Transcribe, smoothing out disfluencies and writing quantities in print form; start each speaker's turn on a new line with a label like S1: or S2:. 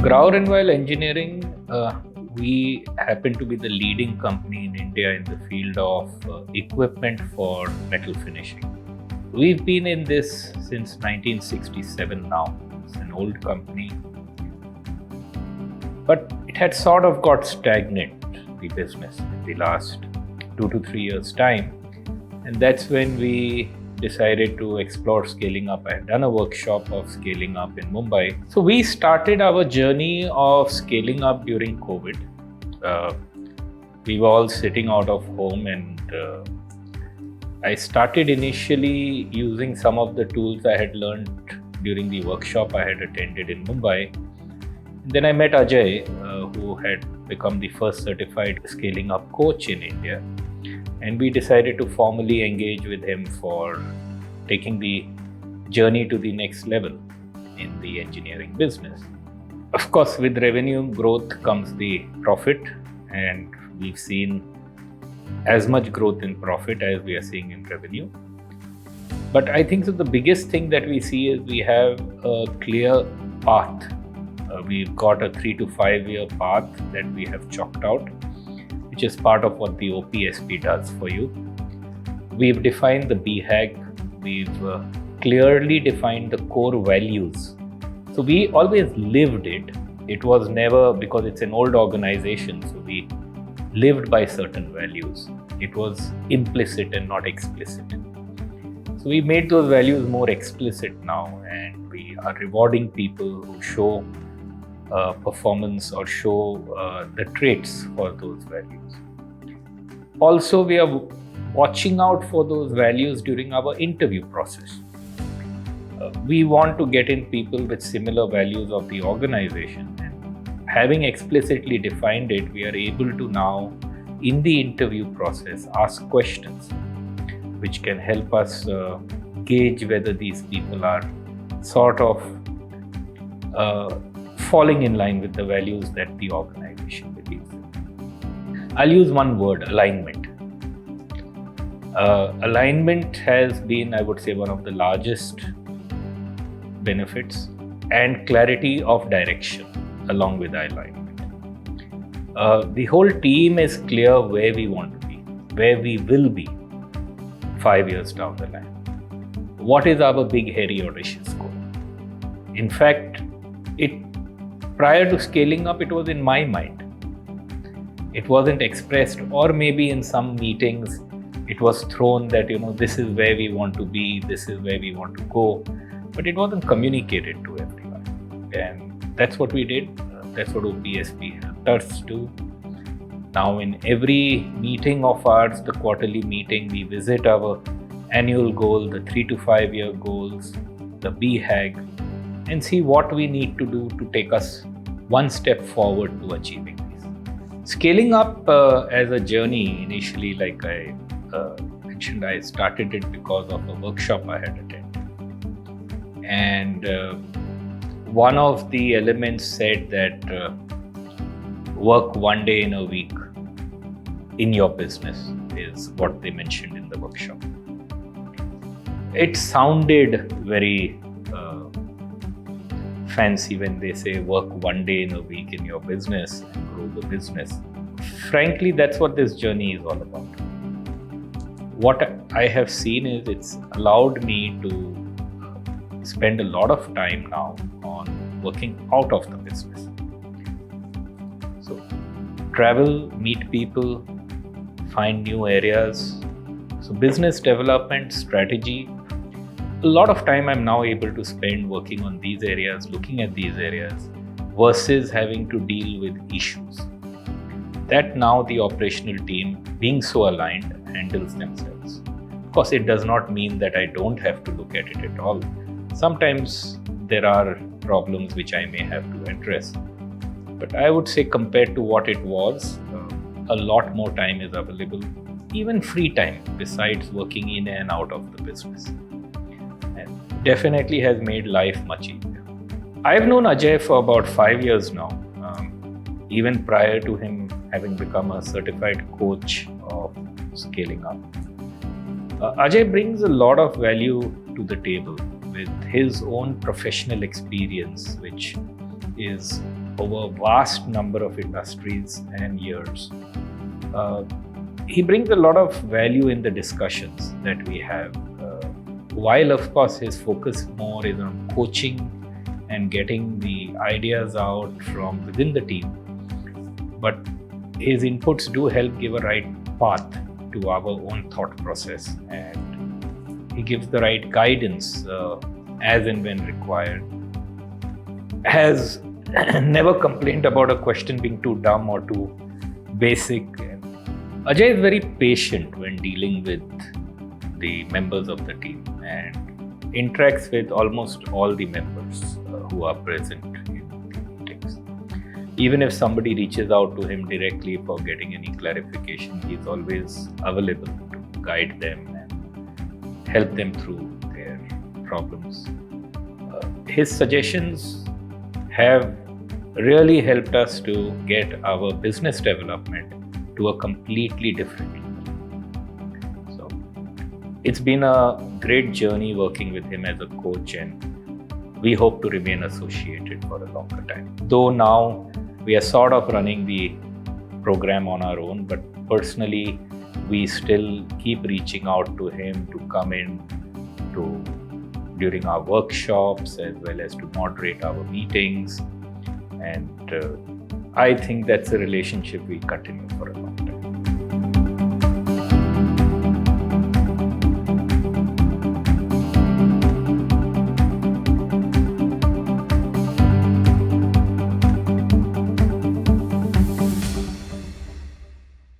S1: Grauer Weil Engineering, we happen to be the leading company in India in the field of equipment for metal finishing. We've been in this since 1967 now. It's an old company. But it had sort of got stagnant, the business, in the last 2 to 3 years' time. And that's when we decided to explore scaling up. I had done a workshop of scaling up in Mumbai. So we started our journey of scaling up during COVID. We were all sitting out of home, and I started initially using some of the tools I had learned during the workshop I had attended in Mumbai. And then I met Ajay, who had become the first certified scaling up coach in India. And we decided to formally engage with him for taking the journey to the next level in the engineering business. Of course, with revenue growth comes the profit, and we've seen as much growth in profit as we are seeing in revenue. But I think the biggest thing that we see is we have a clear path. We've got a 3 to 5 year path that we have chalked out, which is part of what the OPSP does for you. We've defined the B-HAG. We've clearly defined the core values. So we always lived it. It was never, because it's an old organization, so we lived by certain values. It was implicit and not explicit. So we made those values more explicit now, and we are rewarding people who show performance or show the traits for those values. Also, we are watching out for those values during our interview process. We want to get in people with similar values of the organization, and having explicitly defined it, we are able to now, in the interview process, ask questions which can help us gauge whether these people are sort of falling in line with the values that the organization believes in. I'll use one word: alignment. Alignment has been, I would say, one of the largest benefits, and clarity of direction along with alignment. The whole team is clear where we want to be, where we will be 5 years down the line. What is our big, hairy, audacious goal? In fact, prior to scaling up, it was in my mind. It wasn't expressed, or maybe in some meetings, it was thrown that, this is where we want to be, this is where we want to go, but it wasn't communicated to everyone. And that's what we did. That's what OPSP helped us do. Now, in every meeting of ours, the quarterly meeting, we visit our annual goal, the 3 to 5 year goals, the B-HAG, and see what we need to do to take us one step forward to achieving this. Scaling up as a journey, initially, like I mentioned, I started it because of a workshop I had attended. And one of the elements said that work one day in a week in your business is what they mentioned in the workshop. It sounded very fancy when they say work one day in a week in your business and grow the business. Frankly, that's what this journey is all about. What I have seen is it's allowed me to spend a lot of time now on working out of the business. So travel, meet people, find new areas. So business development, strategy, a lot of time I'm now able to spend working on these areas, looking at these areas, versus having to deal with issues that now the operational team, being so aligned, handles themselves. Of course, it does not mean that I don't have to look at it at all. Sometimes there are problems which I may have to address. But I would say, compared to what it was, a lot more time is available, even free time, besides working in and out of the business. And definitely has made life much easier. I've known Ajay for about 5 years now, even prior to him having become a certified coach of scaling up. Ajay brings a lot of value to the table with his own professional experience, which is over a vast number of industries and years. He brings a lot of value in the discussions that we have. While, of course, his focus more is on coaching and getting the ideas out from within the team, but his inputs do help give a right path to our own thought process, and he gives the right guidance as and when required. Has never complained about a question being too dumb or too basic. Ajay is very patient when dealing with the members of the team and interacts with almost all the members who are present in the meetings. Even if somebody reaches out to him directly for getting any clarification, he's always available to guide them and help them through their problems. His suggestions have really helped us to get our business development to a completely different level. So it's been a great journey working with him as a coach, and we hope to remain associated for a longer time. Though now we are sort of running the program on our own, but personally we still keep reaching out to him to come in during our workshops as well as to moderate our meetings, and I think that's a relationship we continue for a long time.